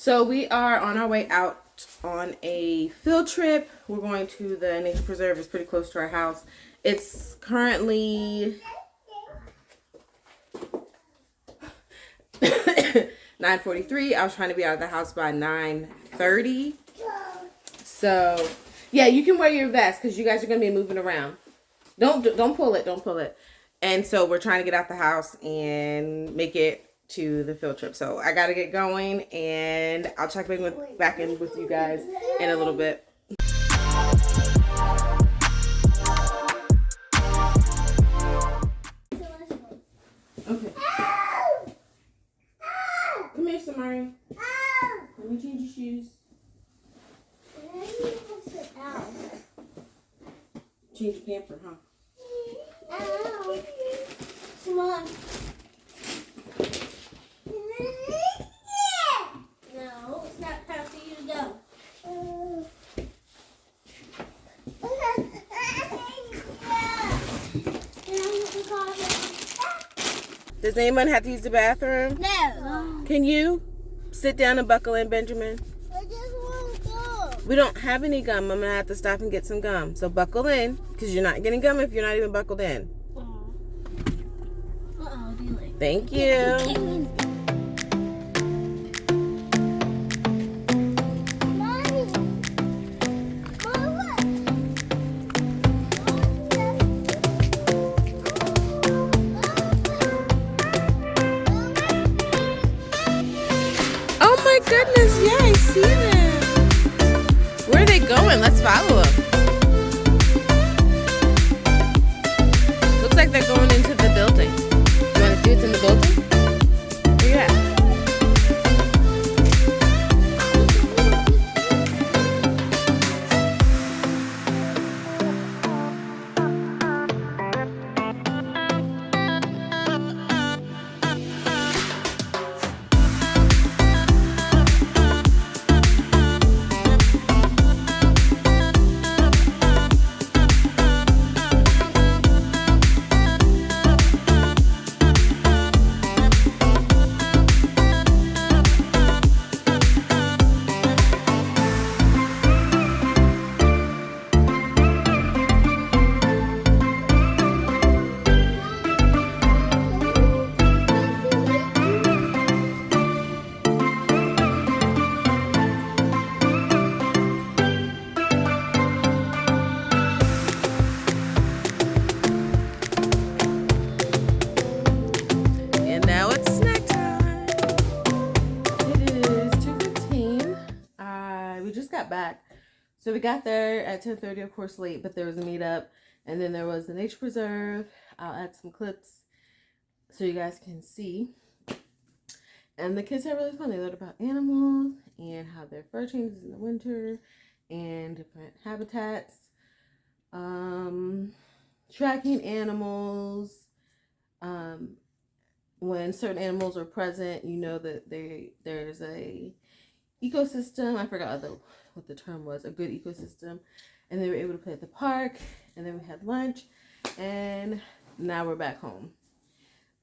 So we are on our way out on a field trip. We're going to the nature preserve. It's pretty close to our house. It's currently 9:43. I was trying to be out of the house by 9:30. So yeah, you can wear your vest because you guys are gonna be moving around. Don't pull it. Don't pull it. And so we're trying to get out the house and make it to the field trip. So I gotta get going, and I'll check back in with you guys in a little bit. Okay. Come here, Samari. Let me change your shoes. Change your pamper, huh? Ow. Come on. No, it's not time for you to go. Does anyone have to use the bathroom? No. Can you sit down and buckle in, Benjamin? I just want gum. We don't have any gum. I'm going to have to stop and get some gum. So buckle in, because you're not getting gum if you're not even buckled in. Uh-oh, do you like? Thank you. Oh my goodness, yeah, I see them. Where are they going? Let's follow them. Looks like they're going into the building. You want to see what's in the building? Where you at? Back. So we got there at 10:30, of course late, but there was a meetup, and then there was the nature preserve. I'll add some clips so you guys can see. And the kids had really fun. They learned about animals and how their fur changes in the winter and different habitats, tracking animals. When certain animals are present, you know that there's a ecosystem. I forgot what the term was, a good ecosystem. And they were able to play at the park, and then we had lunch, and now we're back home.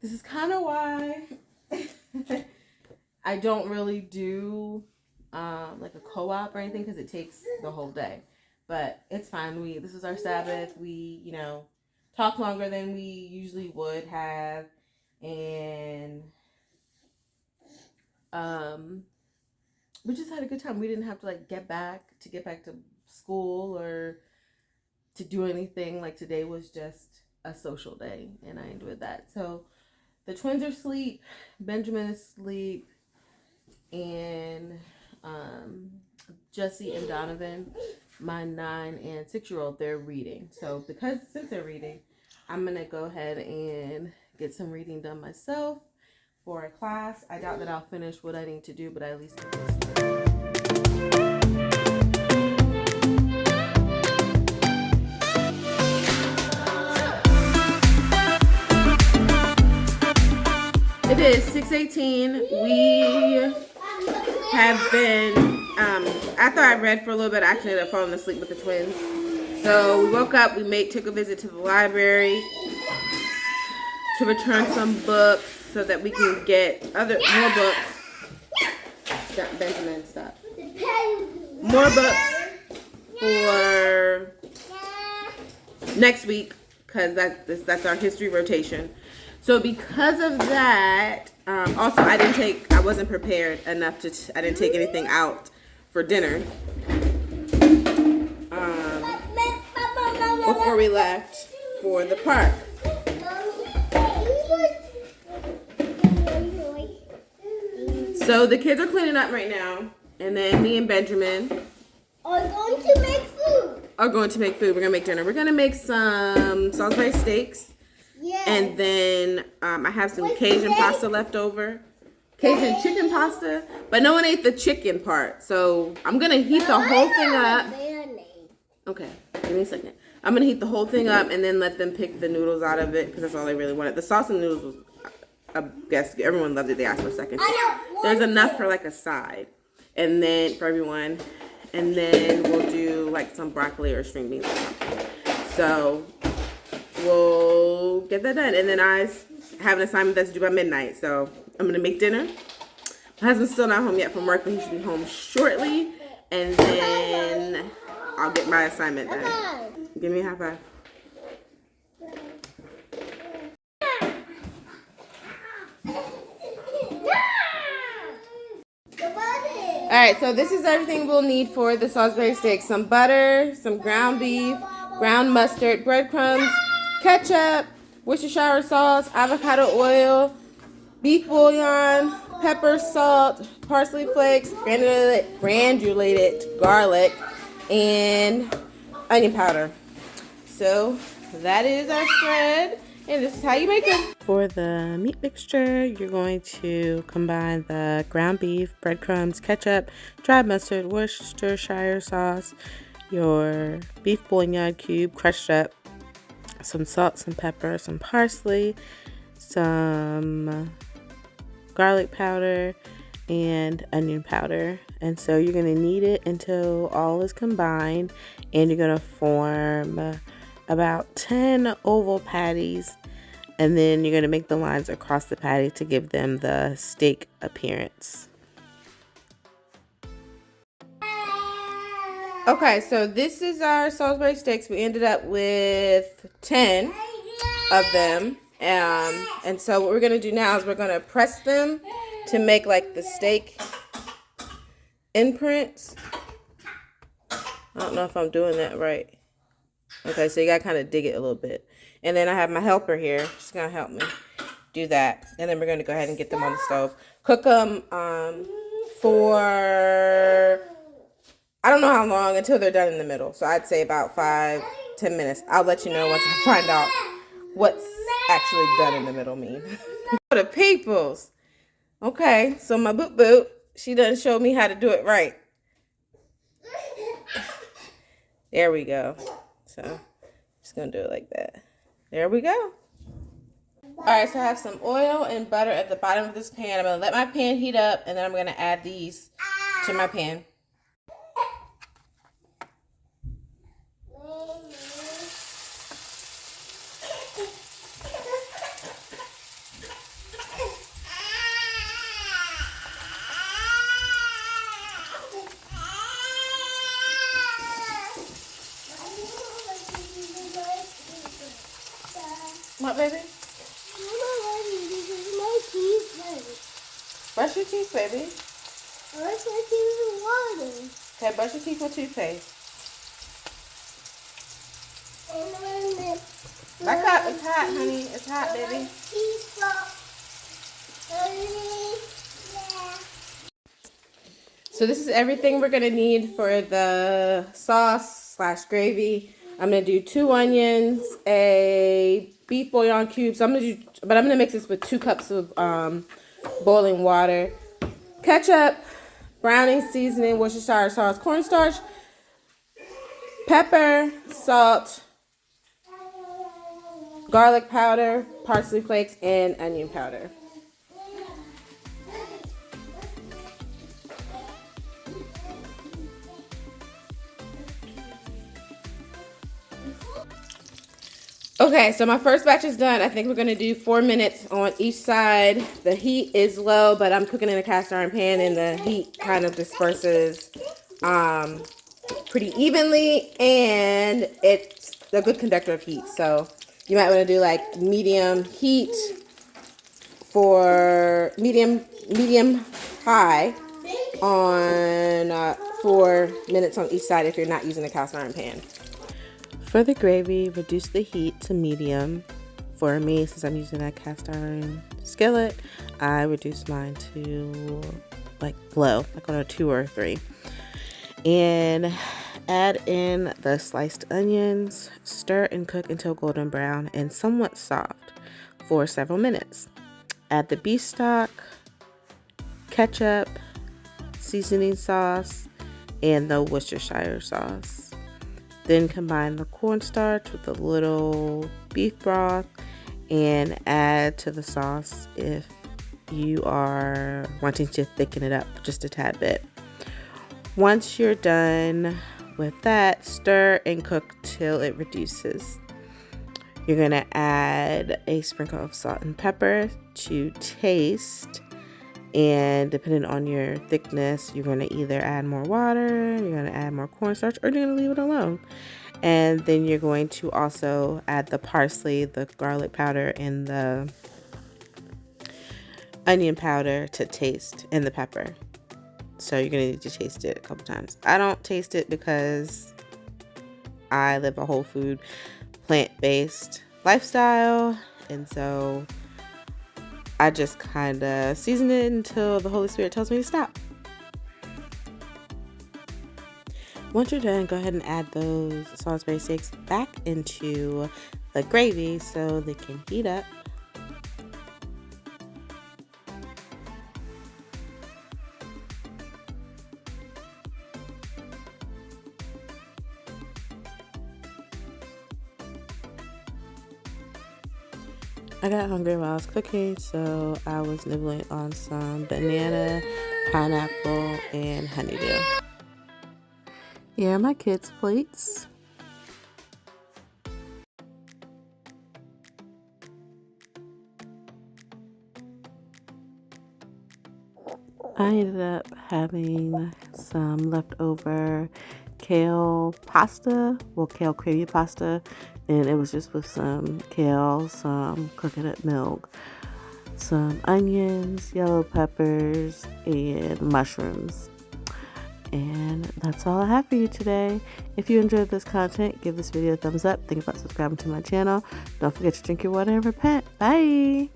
This is kind of why I don't really do like a co-op or anything, because it takes the whole day. But it's fine. This is our Sabbath. We, talk longer than we usually would have, and we just had a good time. We didn't have to get back to school or to do anything. Like, today was just a social day, and I enjoyed that. So the twins are asleep, Benjamin is asleep, and Jesse and Donovan, my 9 and 6-year-old, they're reading. So since they're reading, I'm gonna go ahead and get some reading done myself for a class. I doubt that I'll finish what I need to do, but I at least get this. It is 6:18. We have been, after I read for a little bit, I actually ended up falling asleep with the twins. So we woke up, took a visit to the library to return some books so that we can get more books Benjamin, stop. More books for next week, because that's our history rotation. So because of that, also I wasn't prepared enough I didn't take anything out for dinner before we left for the park. So the kids are cleaning up right now, and then me and Benjamin are going to make food. We're gonna make dinner. We're gonna make some Salisbury steaks. Yeah. And then I have some Cajun pasta left over. Cajun chicken pasta. But no one ate the chicken part. So I'm going to heat the whole thing up. Okay, give me a second. I'm going to heat the whole thing up and then let them pick the noodles out of it, because that's all they really wanted. The sauce and noodles was, I guess, everyone loved it. They asked for a second. There's enough for like a side. And then for everyone. And then we'll do like some broccoli or string beans or something. So we'll get that done. And then I have an assignment that's due by midnight. So I'm going to make dinner. My husband's still not home yet from work, but he should be home shortly. And then I'll get my assignment done. Give me a high five. All right, so this is everything we'll need for the Salisbury steak. Some butter, some ground beef, ground mustard, breadcrumbs, ketchup, Worcestershire sauce, avocado oil, beef bouillon, pepper, salt, parsley flakes, granulated garlic, and onion powder. So that is our spread, and this is how you make it. For the meat mixture, you're going to combine the ground beef, breadcrumbs, ketchup, dried mustard, Worcestershire sauce, your beef bouillon cube crushed up, some salt, some pepper, some parsley, some garlic powder, and onion powder. And so you're going to knead it until all is combined, and you're going to form about 10 oval patties, and then you're going to make the lines across the patty to give them the steak appearance. Okay, so this is our Salisbury steaks. We ended up with 10 of them. And so what we're going to do now is we're going to press them to make like the steak imprints. I don't know if I'm doing that right. Okay, so you got to kind of dig it a little bit. And then I have my helper here. She's going to help me do that. And then we're going to go ahead and get them on the stove. Cook them for, I don't know how long, until they're done in the middle. So I'd say about 5-10 minutes. I'll let you know once I find out what's actually done in the middle mean. The peoples. Okay, so my boot, she done showed me how to do it right. There we go. So just gonna do it like that. There we go. All right, so I have some oil and butter at the bottom of this pan. I'm gonna let my pan heat up, and then I'm gonna add these to my pan. What, baby? Brush your teeth, baby. Brush my teeth with water. Okay, brush your teeth with toothpaste. Back up. It's hot, honey. It's hot, baby. So this is everything we're going to need for the sauce/gravy. I'm going to do 2 onions, a beef bouillon cube. So I'm going to mix this with 2 cups of boiling water, ketchup, browning seasoning, Worcestershire sauce, cornstarch, pepper, salt, garlic powder, parsley flakes, and onion powder. Okay, so my first batch is done. I think we're gonna do 4 minutes on each side. The heat is low, but I'm cooking in a cast iron pan and the heat kind of disperses pretty evenly, and it's a good conductor of heat. So you might want to do like medium heat for medium high on 4 minutes on each side if you're not using a cast iron pan. For the gravy, reduce the heat to medium. For me, since I'm using that cast iron skillet, I reduce mine to like low, like on a 2 or 3. And add in the sliced onions, stir and cook until golden brown and somewhat soft for several minutes. Add the beef stock, ketchup, seasoning sauce, and the Worcestershire sauce. Then combine the cornstarch with a little beef broth and add to the sauce if you are wanting to thicken it up just a tad bit. Once you're done with that, stir and cook till it reduces. You're going to add a sprinkle of salt and pepper to taste. And depending on your thickness, you're going to either add more water, you're going to add more cornstarch, or you're going to leave it alone. And then you're going to also add the parsley, the garlic powder, and the onion powder to taste, and the pepper. So you're going to need to taste it a couple times. I don't taste it because I live a whole food, plant-based lifestyle. And so I just kind of season it until the Holy Spirit tells me to stop. Once you're done, go ahead and add those Salisbury steaks back into the gravy so they can heat up. I got hungry while I was cooking, so I was nibbling on some banana, pineapple, and honeydew. Here are my kids' plates. I ended up having some leftover kale pasta, kale creamy pasta, and it was just with some kale, some coconut milk, some onions, yellow peppers, and mushrooms. And that's all I have for you today. If you enjoyed this content, give this video a thumbs up. Think about subscribing to my channel. Don't forget to drink your water and repent. Bye!